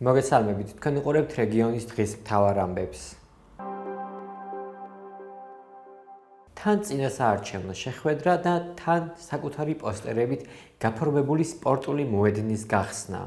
მოგესალმებით, თქვენ უყურებთ რეგიონის დღის მთავარ ამბებს. თან წინასაარჩევნო შეხვედრა და თან საკუთარი პოსტერებით გაფორმებული სპორტული მოედნის გახსნა.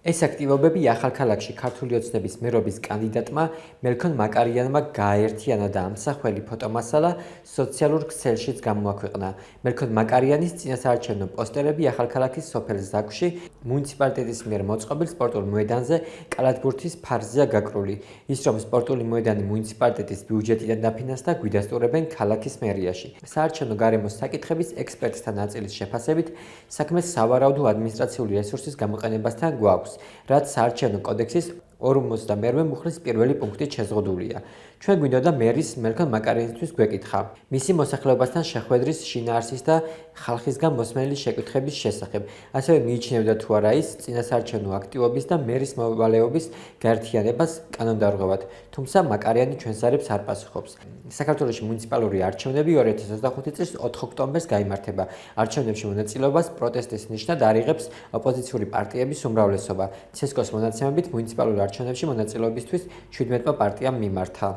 ეს აქტივობები ახალქალაქში ქართული ოცნების მერობის კანდიდატმა მელქონ მაკარიანმა გააერთიანა და ამსახველი ფოტომასალა სოციალურ ქსელშიც გამოაქვეყნა. მელქონ მაკარიანის წინასაარჩევნო პოსტერები ახალქალაქის სოფელ ზაგვში მუნიციპალიტეტის მიერ მოწყობილ სპორტულ მოედანზე კალათბურთის ფარზეა გაკრული. ის რომ სპორტული მოედანი მუნიციპალიტეტის ბიუჯეტიდან დაფინანსდა გვიდასტურებენ ქალაქის მერიაში. საარჩევნო გარემოს საკითხების ექსპერტთა ნაწილის შეფასებით საქმეს სავარაუდო ადმინისტრაციული რესურსის გამოყენებასთან გვაქვს. რაც საარჩევნო კოდექსის 52 მუხლის პირველი პუნქტით შეზღუდულია. ჩვენ გვინდოდა მერის მელქონ მაკარიანისთვის გვეკითხა მისი მოსახლეობასთან შეხვედრის შინაარსის და ხალხისგან მოსმენელი შეკითხების შესახებ. ასევე მიიჩნევდა თუ არა ის წინასაარჩევნო აქტივობის და მერის მოვალეობის გაერთიანებას კანონდარღვევად, თუმცა მაკარიანი ჩვენს არებს არ პასუხობს. საქართველოში მუნიციპალური არჩევნები 2025 წლის 4 ოქტომბერს გაიმართება. არჩევნებში მონაწილეობას პროტესტის ნიშნად არიღებს ოპოზიციური პარტიების უმრავლესობა. ცესკოს მონაცემებით მუნიციპალურ არჩევნებში მონაწილეობისთვის 17 პარტიამ მიმართა.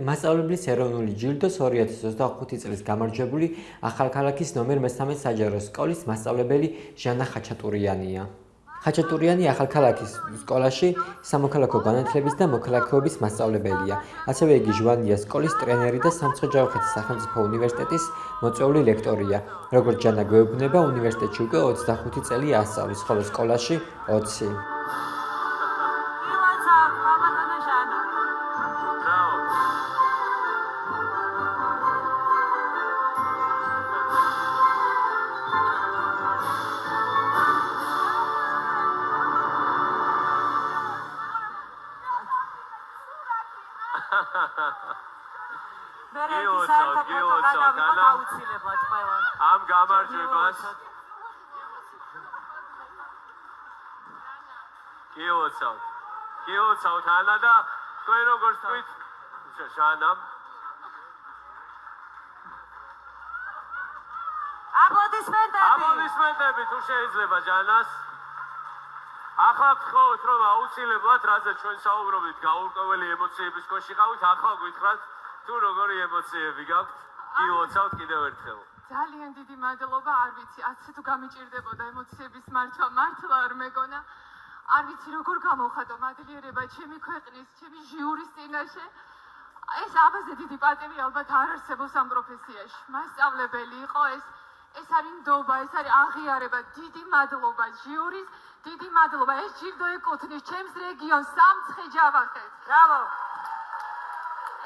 მასწავლებლის ეროვნული ჯილდოს 2025 წლის გამარჯვებული ახალქალაქის ნომერ 13 საჯარო სკოლის მასწავლებელი ჟანა ხაჩატურიანია. ხაჩატურიანი ახალქალაქის სკოლაში სამოქალაქო განათლების და მოქალაქეობის მასწავლებელია. ასევე იგი ჟვანია სკოლის ტრენერი და სამცხე-ჯავახეთის სახელმწიფო უნივერსიტეტის მოწვეული ლექტორია. როგორც ჟანა გვეუბნება, უნივერსიტეტში უკვე 25 წელი ასწავლის, ხოლო სკოლაში 20. ამ გამარჯვებას გიოცავთ ანა და თქვენ როგორც თქვით ჟანამ აპლოდისმენტები თუ შეიძლება ჟანას. ახლა გთხოვთ რომ აუცილებლად რაზეც ჩვენ საუბრობთ გაურკვეველი ემოციების ქვეშ იყავით, ახლა გითხრათ თუ როგორი ემოციები გაქვთ. გიოცავთ კიდევ ერთხელ. ძალიან დიდი მადლობა, არ ვიცი, ასე თუ გამიჭირდებოდა ემოციების მარჩვა, მართლა არ მეგონა. არ ვიცი როგორ გამოვხატო მადლიერება ჩემი ქვეყნის, ჩემი ჟიურის წინაშე. ეს აბაზე დიდი პატივი ალბათ არ არსებობს ამ პროფესიაში. მასწავლებელი იყო ეს არის ნდობა, ეს არის აღიარება, დიდი მადლობა ჟიურის, დიდი მადლობა. ეს ჯილდო ეკუთვნის ჩემს რეგიონს, სამცხე-ჯავახეთს. ბრავო.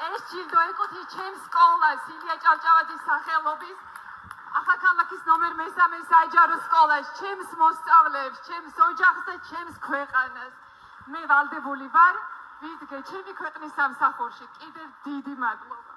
ეს ჯილდო ეკუთვნის ჩემს სკოლას, ილია ჭავჭავაძის სახელობის ახალქალაქის ნომერ 13 საჯარო სკოლას, ჩემს მოსწავლეებს, ჩემს ოჯახს და ჩემს ქვეყანას. მე ვალდებული ვარ, ვიდგე ჩემი ქვეყნის სამსახურში. კიდევ დიდი მადლობა.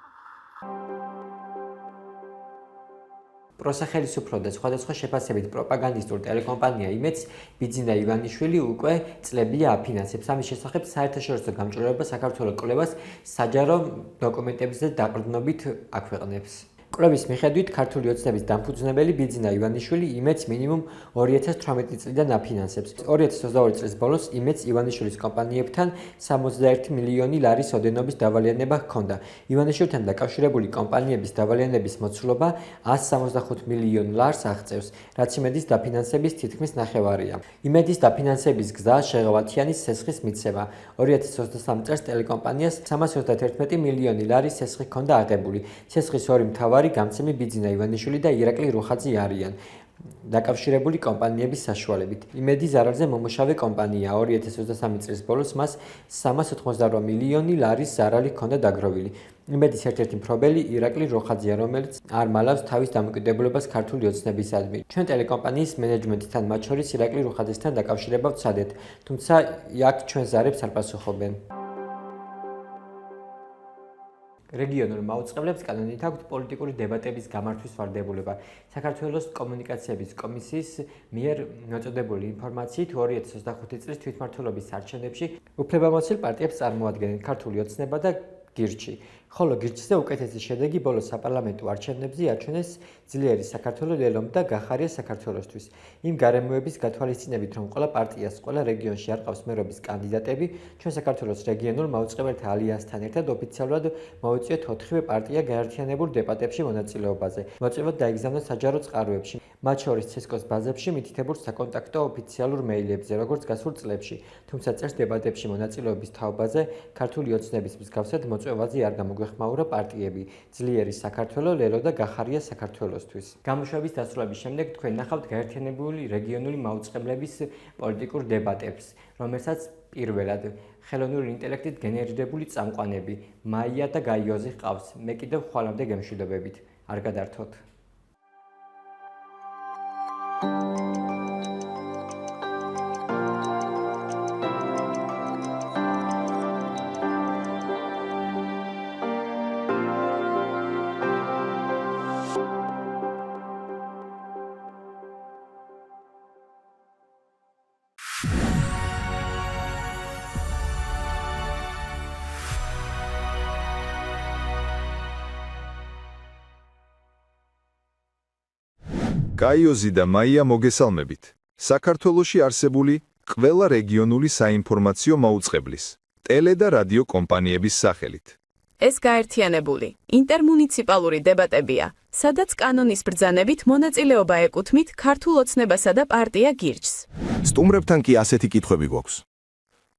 პროსახელისუფლო და სხვადასხვა შეფასებით პროპაგანდისტურ ტელეკომპანია იმედს ბიძინა ივანიშვილი უკვე წლებია აფინანსებს. ამის შესახებ საერთაშორისო გამჭვირვალობა საქართველოს კვლევას საჯარო დოკუმენტებზე დაყრდნობით აქვეყნებს. კვლევის მიხედვით ქართული ოცნების დამფუძნებელი ბიძინა ივანიშვილი იმედს მინიმუმ 2018 წლიდან აფინანსებს. 2022 წლის ბოლოს იმედს ივანიშვილის კომპანიებთან 61 მილიონი ლარის ოდენობის დავალიანება ჰქონდა. ივანიშვილთან დაკავშირებული კომპანიების დავალიანების მოცულობა 165 მილიონ ლარს აღწევს, რაც იმედის დაფინანსების თითქმის ნახევარია. იმედის დაფინანსების გზა შეღავათიანის სესხის მიცემა. 2023 წელს ტელეკომპანიას 321 მილიონი ლარის სესხი ჰქონდა აღებული. სესხის ორი მთავარი გამცემი ბიძინა ივანიშვილი და ირაკლი რუხაძე არიან დაკავშირებული კომპანიების საშუალებით. იმედი ზარალზე მომუშავე კომპანია. 2023 წლის ბოლოს მას 388 მილიონი ლარის ზარალი ჰქონდა დაგროვილი. იმედის ერთ-ერთი მფლობელი ირაკლი რუხაძეა, რომელიც არ მალავს თავის დამოკიდებულებას ქართული ოცნებისადმი. ჩვენ ტელეკომპანიის მენეჯმენტთან, მათ შორის ირაკლი რუხაძესთან დაკავშირება ვცადეთ, თუმცა აქ ჩვენ ზარებს არ პასუხობენ. რეგიონულ მაუწყებლებს კანონით აქვთ პოლიტიკური დებატების გამართვის ვალდებულება. საქართველოს კომუნიკაციების კომისიის მიერ მოწოდებული ინფორმაციით 2025 წლის თვითმმართველობის არჩევნებში უფლებამოსილ პარტიებს წარმოადგენენ ქართული ოცნება და გირჩი. ხოლო გირჩზე უკეთესი შედეგი ბოლო საპარლამენტო არჩევნებზე აჩვენეს ძლიერი საქართველო ლელომ და გახარია საქართველოსთვის. იმ გარემოების გათვალისწინებით, რომ ყველა პარტიას ყველა რეგიონში არ ყავს მერობის კანდიდატები, ჩვენ საქართველოს რეგიონულ მაუწყებელთა ალიანსთან ერთად ოფიციალურად მოვიწვიეთ 4-ვე პარტია გაერთიანებულ დებატებში მონაწილეობაზე. მოწვევად დაიგზავნა საჯარო წყაროებში, მათ შორის ცესკოს ბაზებში მითითებულ საკონტაქტო ოფიციალურ მეილებზე, როგორც გასულ წლებში, თუმცა წერს დებატებში მონაწილეობის თაობაზე ქართული ოცნების მსგავსად მოწვევაზე არ გამოგვეხმაურა პარტიები ძლიერი საქართველო, ლელო და გახარია საქართველოსთვის. გამოშვების დასრულების შემდეგ თქვენ ნახავთ გაერთიანებული რეგიონული მაუწყებლების პოლიტიკურ დებატებს, რომელსაც პირველად ხელოვნური ინტელექტით გენერირებული წამყვანები მაია და გაიოზი ჰყავს. მე კიდევ ხვალამდე გემშვიდობებით. არ გადართოთ. გაიოზი და მაია მოგესალმებით. საქართველოში არსებული ყველა რეგიონული საინფორმაციო მაუწყებლის, ტელე და რადიო კომპანიების სახელით. ეს გაერთიანებული ინტერმუნიციპალური დებატებია, სადაც კანონის ბრძანებით მონაწილეობა ეკუთვნით ქართულ ოცნებასა და პარტია გირჩს. სტუმრებთან კი ასეთი კითხვები გვაქვს.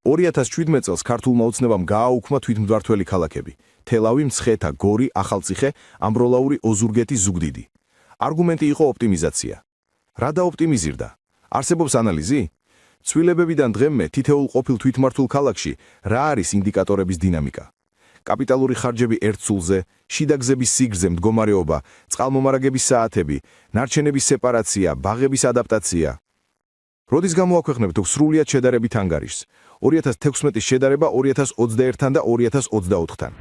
2017 წელს ქართულმა ოცნებამ გააუქმა თვითმმართველი ქალაქები: თელავი, მცხეთა, გორი, ახალციხე, ამბროლაური, ოზურგეთი, ზუგდიდი. არგუმენტი იყო ოპტიმიზაცია. რა დაოპტიმიზირდა? არსებობს ანალიზი? ცვლილებებიდან დღემდე თითოეულ ყოფილ თვითმმართველ ქალაქში რა არის ინდიკატორების დინამიკა? კაპიტალური ხარჯები ერთ სულზე, შიდა გზების სიგრძე, მდგომარეობა, წყალმომარაგების საათები, ნარჩენების სეპარაცია, ბაღების ადაპტაცია. როდის გამოაქვეყნებთ სრულიად შედარებით ანგარიშს? 2016-ის შედარება 2021-თან და 2024-თან.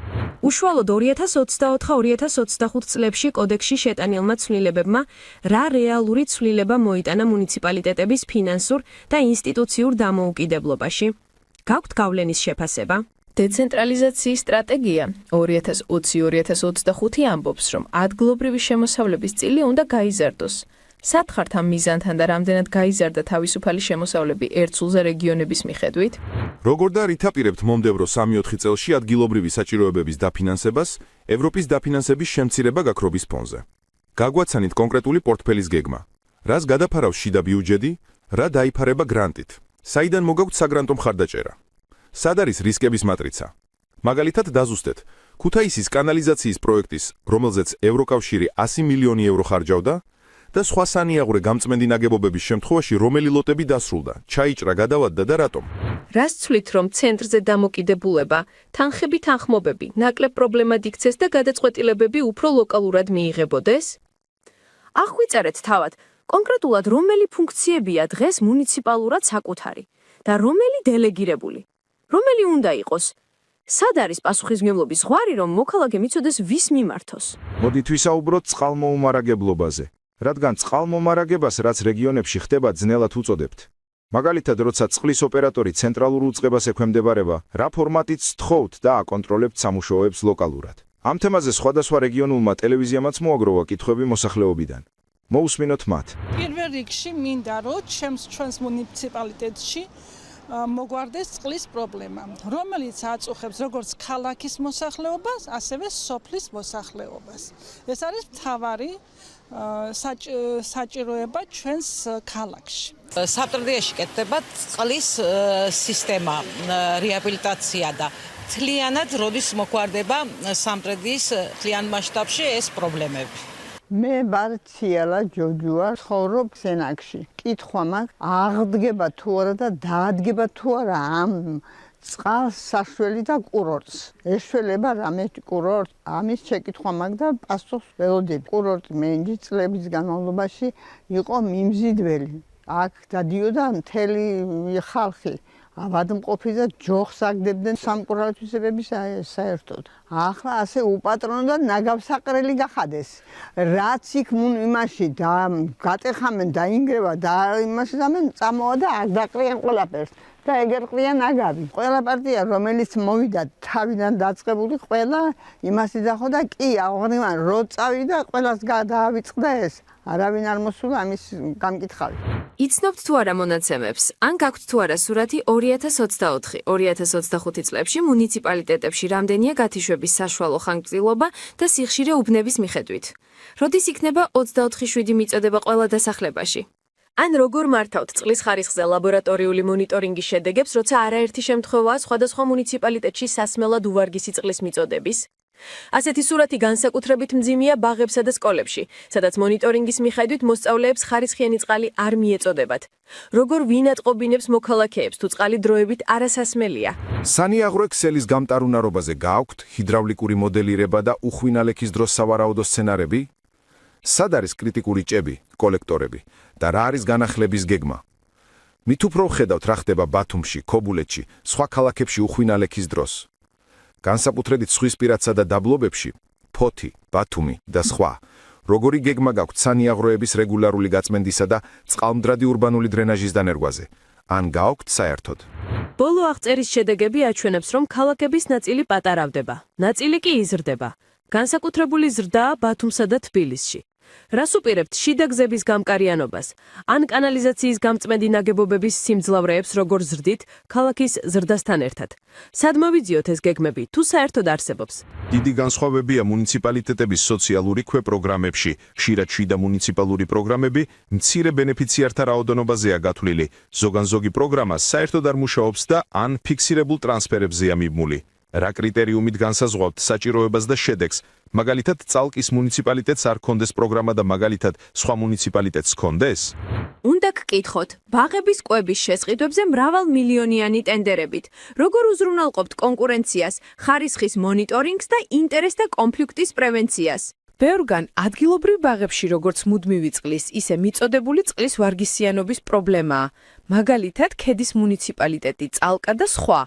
უშუალოდ 2024-2025 წლებში კოდექსში შეტანილმა ცვლილებებმა რა რეალური ცვლილება მოიტანა მუნიციპალიტეტების ფინანსურ და ინსტიტუციურ დამოუკიდებლობაში? გაქვთ გავლენის შეფასება? დეცენტრალიზაციის სტრატეგია 2020-2025 ამბობს, რომ ადგილობრივი შემოსავლების წილი უნდა გაიზარდოს. სათხართ ამ მიზანთან და რამდენად გაიზარდა თავისუფალი შემოსავლები ერთ სულზე რეგიონების მიხედვით? როგორ და რით აპირებთ მომდევნო 3-4 წელში ადგილობრივი საჭიროებების დაფინანსებას ევროპის დაფინანსების შემცირება გაქრობის ფონზე? გაგვაცანით კონკრეტული პორტფელის გეგმა. რას გადაფარავს შიდა ბიუჯეტი, რა დაიფარება გრანტით? საიდან მოგაქვთ საგრანტო მხარდაჭერა? სად არის რისკების მატრიცა? მაგალითად დაზუსტეთ ქუთაისის კანალიზაციის პროექტის, რომელზეც ევროკავშირი 100 მილიონი ევრო ხარჯავდა და სხვა სანიაღვრე გამწმენდი ნაგებობების შემთხვევაში რომელი ლოტები დასრულდა, ჩაიჭრა, გადავადდა და რატომ? რას ცვლით, რომ ცენტრზე დამოკიდებულება, თანხები თანხმობები, ნაკლებ პრობლემად იქცეს და გადაწყვეტილებები უფრო ლოკალურად მიიღებოდეს? აღვიწერეთ თავად, კონკრეტულად რომელი ფუნქციებია დღეს მუნიციპალურად საკუთარი და რომელი დელეგირებული? რომელი უნდა იყოს? სად არის პასუხისმგებლობის ზღვარი, რომ მოქალაქე მიცოდეს ვის მიმართოს? მოდით ვისაუბროთ წყალმომარაგებლობაზე. რადგან წყალმომარაგებას, რაც რეგიონებში ხდება, ძნელად უწოდებთ. მაგალითად, როცა წყლის ოპერატორი ცენტრალურ უწყებას ექვემდებარება, რა ფორმატით სთხოვთ და აკონტროლებთ სამუშაოებს ლოკალურად. ამ თემაზე სხვადასხვა რეგიონულმა ტელევიზიამაც მოაგროვა კითხვები მოსახლეობიდან. მოусმინოთ მათ. პირველ რიგში მინდა რომ ჩვენს მუნიციპალიტეტში მოგვარდეს წყლის პრობლემა, რომელიც აწუხებს როგორც ქალაქის მოსახლეობას, ასევე სოფლის მოსახლეობას. ეს არის მთავარი საჭიროება ჩვენს ქალაქში. საფრთხეში კეთდება წყლის სისტემა, რეაბილიტაცია და თლიანად როდის მოგვარდება სამტრედიის თლიან მასშტაბში ეს პრობლემები. მე ვარ ციალა ჯოჯუა, ცხოვრობ სენაკში. კითხვა მაქვს, აღდგება თუ არა და დაადგება თუ არა ამ წყალსაშველი და კურორტს. ეშველება რამე კურორტ? ამის შეკითხვა მაქვს და პასუხს ველოდები. კურორტი მენჯი წლების განმავლობაში იყო მიმზიდველი. აქ დადიოდა მთელი ხალხი. ავადმყოფი და ჯოხს აგდებდნენ სამკურნალოთვისებების საერთოდ. ახლა ასე უპატრონო და ნაგავსაყრელი გახადეს. რაც იქ იმაში გატეხამენ და ინგრევა და იმაში დამენ წამოვა და არ დაყრიან ყველაფერს. და ეგერ ყრიან ნაგავი. ყველა პარტია რომელიც მოვიდა თავიდან დაწყებული ყველა იმას იძახო და კი აღნიშნავენ რო წავიდა ყველას გადაავიწყდა ეს. არავინ არ მოსულა ამის გამკითხავი. იცნობთ თუ არა მონაცემებს? ან გაქვთ თუ არა სურათი 2024-2025 წლებში მუნიციპალიტეტებში რამდენია გათიშვების საშუალო ხანგრძლივობა და სიხშირე უბნების მიხედვით? როდის იქნება 24/7 მიწოდება ყველა დასახლებაში? ან როგორ მართავთ წყლის ხარისხზე ლაბორატორიული მონიტორინგის შედეგებს, როცა არაერთი შემთხვევაა სხვადასხვა მუნიციპალიტეტში სასმელად უვარგისი წყლის მიწოდების? ასეთი სურათი განსაკუთრებით მძიმეა ბაღებსა და სკოლებში, სადაც მონიტორინგის მიხედვით მოსწავლეებს ხარისხიანი წყალი არ მიეწოდებათ. როგორ ვინ ატყობინებს მოქალაქეებს, თუ წყალი დროებით არასასმელია? სანიაღროე ქსელის გამტარუნარობაზე გააქვთ ჰიდრავლიკური მოდელირება და უხვინალექის დროს სავარაუდო სცენარები? სად არის კრიტიკული ჭები, კოლექტორები და რა არის განახლების გეგმა? მით უფრო ხედავთ რა ხდება ბათუმში, ქობულეთში, სხვა ქალაქებში უხვინალექის დროს. განსაკუთრებით ზღვისპირეთსა და დაბლობებში, ფოთი, ბათუმი და სხვა. როგორი გეგმა გაქვთ სანიაღროების რეგულარული გაწმენდისა და წყალმდგრადი ურბანული დრენაჟის დანერგვაზე? ან გააქვთ საერთოდ? ბოლო აღწერის შედეგები აჩვენებს, რომ ქალაქების ნაწილი პატარავდება, ნაწილი კი იზრდება. განსაკუთრებული ზრდაა ბათუმსა და თბილისში. რას უპირებთ შიდა გზების გამკარიანობას, ან კანალიზაციის გამწმენდი ნაგებობების სიმძლავრეებს როგორ ზრდით ქალაქის ზრდასთან ერთად? სად მოვიძიოთ ეს გეგმები, თუ საერთოდ არსებობს? დიდი განსხვავებია მუნიციპალიტეტების სოციალური ქვეპროგრამებში, ხშირად შიდა მუნიციპალური პროგრამები მცირე ბენეფიციართა რაოდენობაზეა გათვლილი, ზოგან-ზოგი პროგრამა საერთოდ არ მუშაობს და ან ფიქსირებულ ტრანსფერებზეა მიბმული. რა კრიტერიუმით განსაზღვავთ საჭიროებას და შედეგს? მაგალითად, წალკის მუნიციპალიტეტს არ ქონდეს პროგრამა და მაგალითად სხვა მუნიციპალიტეტს ქონდეს? უნდა გკითხოთ, ბაღების კვების შესყიდვებზე მრავალმილიონიანი ტენდერებით. როგორ უზრუნველყოფთ კონკურენციას, ხარისხის მონიტორინგს და ინტერესთა კონფლიქტის პრევენციას? ბევრგან ადგილობრივ ბაღებში როგორც მუდმივი წყლის, ისე მიწოდებული წყლის ვარგისიანობის პრობლემაა. მაგალითად, ქედის მუნიციპალიტეტი, წალკა და სხვა.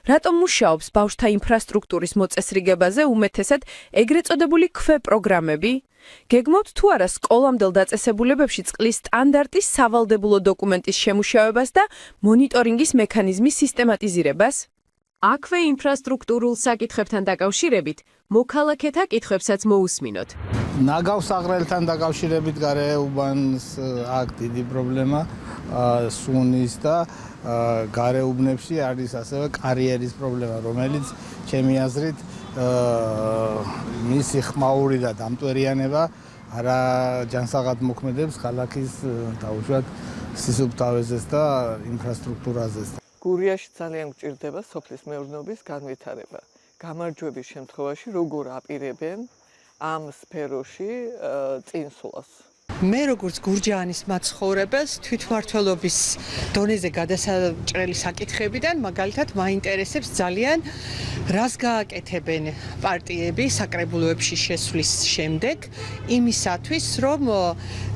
რატომ მუშაობს ბავშვთა ინფრასტრუქტურის მოწესრიგებაზე უმეტესად ეგრეთ წოდებული ქვეპროგრამები? გეგმავთ თუ არა სკოლამდელ დაწესებულებებში წყლის სტანდარტის სავალდებულო დოკუმენტის შემუშავებას და მონიტორინგის მექანიზმის სისტემატიზირებას? აქვე ინფრასტრუქტურულ საკითხებთან დაკავშირებით მოქალაქეთა კითხვებსაც მოусმინოთ. ნაგავსაღრელთან დაკავშირებით გარეუბანს აქ დიდი პრობლემა სუნის და გარეუბნებში არის ასევე კარიერის პრობლემა, რომელიც ჩემი აზრით მისი ხმაური და დამტვერიანება არა ჯანსაღად მოქმედებს ქალაქის დაუშვათ სისუფთავეზეს და ინფრასტრუქტურაზეს. გურიაში ძალიან გვჭირდება სოფლის მეურნეობის განვითარება. გამარჯვების შემთხვევაში როგორ აპირებენ ამ სფეროში წინსვლას? მე როგორც გურჯაანის მაცხოვრებელს თვითმმართველობის დონეზე გადასაჭრელი საკითხებიდან მაგალითად მაინტერესებს ძალიან რას გააკეთებენ პარტიები საკრებულოებში შესვლის შემდეგ იმისათვის რომ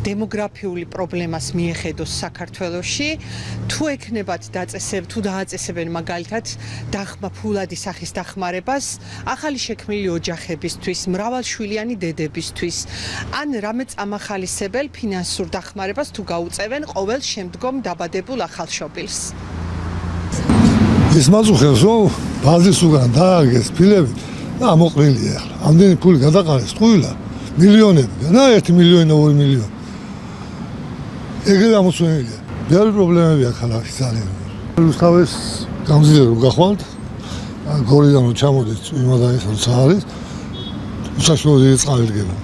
დემოგრაფიული პრობლემას მიეხედოს საქართველოში თუ ექნებათ თუ დააწესებენ მაგალითად დახმა ფულადი სახის დახმარებას ახალი შექმნილი ოჯახებისთვის მრავალშვილიანი დედებისთვის ან რამე წამახალისებელ ფინანსურ დახმარებას თუ გაუწევენ ყოველ შემდგომ დაბადებულ ახალშობილს. ეს მაწუხებს რომ ბაზის უკან დააგეს ფილები და ამოყრილია ახლა. ამდენი ფული გადაყარეს ტყუილა მილიონები და 1 მილიონი 2 მილიონი. ეგრე ამოსვენელია. ბევრი პრობლემებია ქალაქში ძალიან. რუსთავის გამზიარება გახვალთ. გორიდან რომ ჩამოდით იმადაის როცა არის უშაშო დიდი წყალი დგება.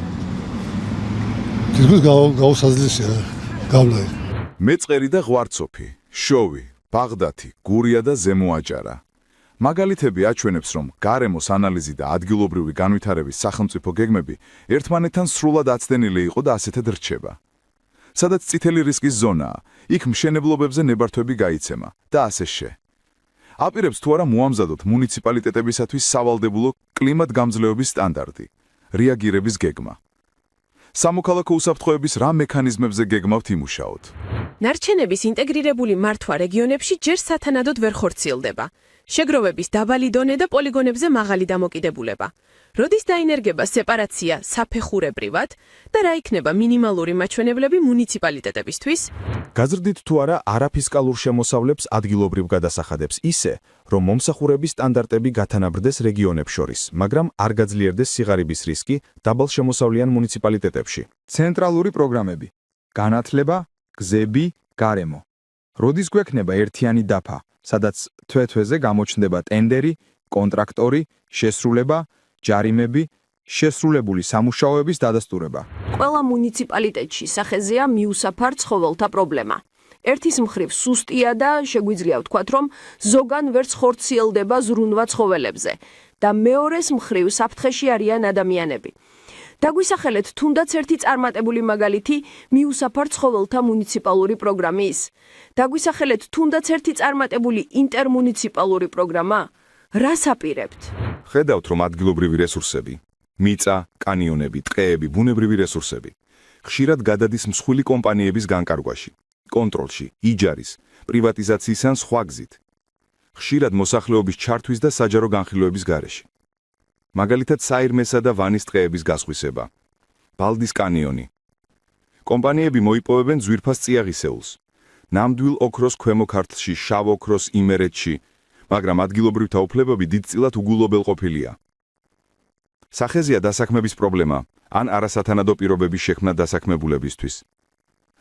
თითქოს გაუსაზლისია გავლა. მეწყერი და ღვარცოფი, შოვი, ბაღდათი, გურია და ზემოაჭარა. მაგალითები აჩვენებს, რომ გარემოს ანალიზი და ადგილობრივი განვითარების სახელმწიფო გეგმები ერთმანეთთან სრულად აცდენილი იყო და ასეთად რჩება. სადაც წითელი რისკის ზონაა, იქ მშენებლობებზე ნებართვები გაიცემა და ასე. აპირებს თუ არა მოამზადოთ მუნიციპალიტეტებისათვის სავალდებულო კლიმატგამძლეობის სტანდარტი, რეაგირების გეგმა. სამოქალაქო უსაფრთხოების რა მექანიზმებზე გეგმავთ იმუშაოთ? ნარჩენების ინტეგრირებული მართვა რეგიონებში ჯერ სათანადოდ ვერ ხორციელდება. შეგროვების დაბალი დონე და პოლიგონებზე მაღალი დამოკიდებულება. როდის დაინერგება სეპარაცია საფეხურებრივად და რა იქნება მინიმალური მაჩვენებლები მუნიციპალიტეტებისთვის? გაზრდით თუ არა არაფისკალურ შემოსავლებს ადგილობრივ გადასახადებს ისე, რომ მომსახურების სტანდარტები გათანაბრდეს რეგიონებს შორის, მაგრამ არ გაძლიერდეს სიღარიბის რისკი დაბალ შემოსავლიან მუნიციპალიტეტებში. ცენტრალური პროგრამები, განათლება, გზები, გარემო. როდის გვექნება ერთიანი დაფა, სადაც თვე-თვეზე გამოჩნდება ტენდერი, კონტრაქტორი, შესრულება, ჯარიმები, შესრულებული სამუშაოების დადასტურება. ყველა მუნიციპალიტეტში სახეზეა მიუსაფარ ცხოველთა პრობლემა. ერთის მხრივ სუსტია და შეგვიძლია ვთქვათ, რომ ზოგან ვერც ხორციელდება ზრუნვა ცხოველებზე და მეორეს მხრივ საფრთხეში არიან ადამიანები. დაგვისახელეთ თუნდაც ერთი წარმატებული მაგალითი მიუსაფარ ცხოველთა მუნიციპალური პროგრამის. დაგვისახელეთ თუნდაც ერთი წარმატებული ინტერმუნიციპალური პროგრამა. რას აპირებთ? ხედავთ, რომ ადგილობრივი რესურსები, მიწა, კანიონები, ტყეები, ბუნებრივი რესურსები ხშირად გადადის მსხვილი კომპანიების განკარგვაში, კონტროლში, იჯარის, პრივატიზაციის ან სხვა გზით. ხშირად მოსახლეობის ჩართვის და საჯარო განხილვების გარეშე. მაგალითად, საირმესა და ვანის ტყეების გასხვისება, ბალდის კანიონი. კომპანიები მოიპოვებენ ძვირფას წიაღისეულს, ნამდვილ ოქროს ქვემო ქართლში, შავ ოქროს იმერეთში, მაგრამ ადგილობრივთა უფლებები დიდწილად უგულობელყოფილია. სახეზეა დასაქმების პრობლემა, ან არასათანადო პირობების შექმნა დასაქმებულებისთვის,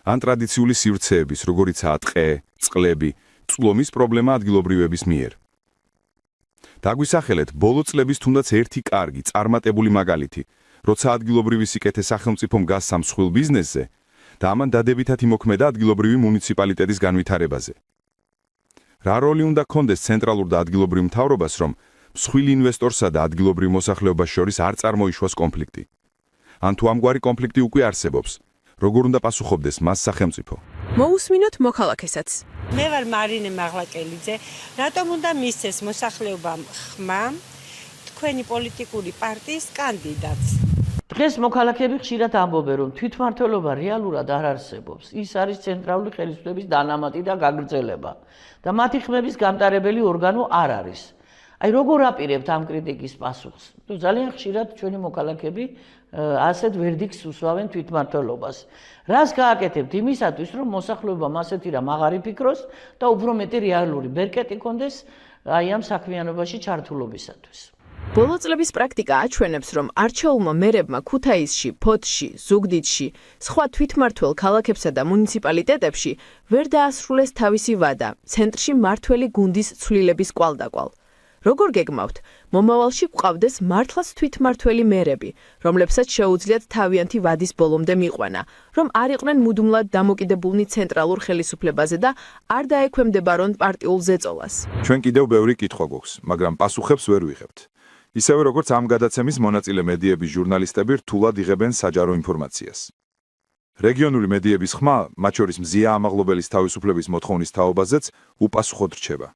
ან ტრადიციული სივრცეების, როგორიცაა ტყე, წყლები, წლომის პრობლემა ადგილობრივების მიერ. დაგვისახელეთ ბოლო წლების თუნდაც ერთი კარგი, წარმატებული მაგალითი, როცა ადგილობრივი სიკეთე სახელმწიფომ გასცა მსხვილ ბიზნესზე და ამან დადებითად იმოქმედა ადგილობრივი მუნიციპალიტეტის განვითარებაზე. რა როლი უნდა კონდეს ცენტრალურ და ადგილობრივ მთავრობას, რომ მსხვილ ინვესტორსა და ადგილობრივ მოსახლეობას შორის არ წარმოიშვას კონფლიქტი? ან თუ ამგვარი კონფლიქტი უკვე არსებობს, როგორ უნდა პასუხობდეს მას სახელმწიფო? მოусმინოთ მოქალაქესაც. მე ვარ მარინე მაღლაკელიძე. რატომ უნდა მისცეს მოსახლეობამ ხმა თქვენი პოლიტიკური პარტიის კანდიდატს? დღეს მოქალაქეები ხშირად ამბობენ, რომ თვითმმართველობა რეალურად არ არსებობს. ის არის ცენტრალური ხელისუფლების დანამატი და გაგრძელება და მათი ხმების გამტარებელი ორგანო არ არის. აი როგორ აპირებთ ამ კრიტიკის პასუხს? თუ ძალიან ხშირად ჩვენი მოქალაქეები ასეთ ვერდიქტს უსვამენ თვითმმართველობას. რას გააკეთებთ იმისათვის, რომ მოსახლეობამ ასეთი რამ აღარ იფიქროს და უფრო მეტი რეალური ბერკეტი კონდეს აი ამ საქმიანობაში ჩართულობისათვის? ბოლო წლების პრაქტიკა აჩვენებს, რომ არჩეულმა მერებმა ქუთაისში, ფოთში, ზუგდიდში, სხვა თვითმმართველ ქალაქებსა და მუნიციპალიტეტებში ვერ დაასრულეს თავისი ვადა, ცენტრში მართველი გუნდის ცვლილების კვალდაკვალ. როგორ გეგმავთ, მომავალში გვყავდეს მართლაც თვითმმართველი მერები, რომლებსაც შეუძლიათ თავიანთი ვადის ბოლომდე მიყვანა, რომ არ იყვნენ მუდმივად დამოკიდებულნი ცენტრალურ ხელისუფლებაზე და არ დაექვემდებარონ პარტიულ ზეწოლას? ჩვენ კიდევ ბევრი კითხვა გვაქვს, მაგრამ პასუხებს ვერ ვიღებთ. ისევე როგორც ამ გადაცემის მონაწილე მედიების ჟურნალისტები რთულად იღებენ საჯარო ინფორმაციას. რეგიონული მედიების ხმა, მათ შორის მზია ამაღლობელის თავისუფლების მოთხოვნის თაობაზეც უპასუხოდ რჩება.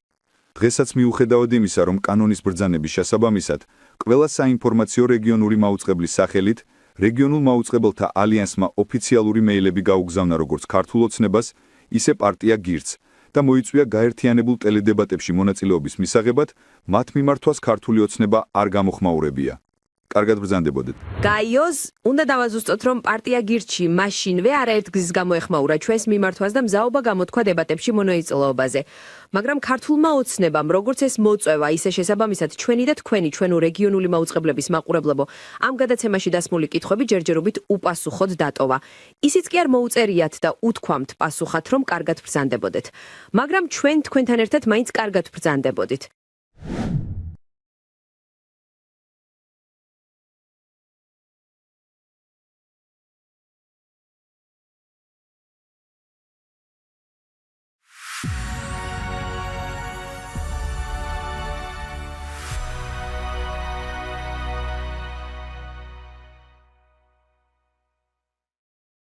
დღესაც მიუხედავად იმისა, რომ კანონის ბრძანების შესაბამისად, ყველა საინფორმაციო რეგიონული მაუწყებლის სახელით რეგიონულ მაუწყებელთა ალიანსმა ოფიციალური მეილები გაუგზავნა როგორც ქართულ ოცნებას, ისე პარტია გირდს და მოიწვია გაერთიანებულ ტელედებატებში მონაწილეობის მისაღებად, მათ მიმართვას ქართული ოცნება არ გამოხმაურებია. კარგად ბრძანდებოდეთ. გაიოზ, უნდა დავაზუსტოთ, რომ პარტია გირჩი მაშინვე არაერთგზის გამოეხმაურა ჩვენს მიმართვას და მზაობა გამოთქვა დებატებში მონოიწილეობაზე. მაგრამ ქართულმა ოცნებამ, როგორც ეს მოწვევა, ისე შესაბამისად ჩვენი და თქვენი ჩვენო რეგიონული მაუწყებლების მაყურებლებო, ამ გადაცემაში დასმული კითხვები ჯერჯერობით უპასუხოდ დატოვა. ისიც კი არ მოუწერიათ და უთქვამთ პასუხად, რომ კარგად ბრძანდებოდეთ. მაგრამ ჩვენ თქვენთან ერთად მაინც კარგად ბრძანდებოდით.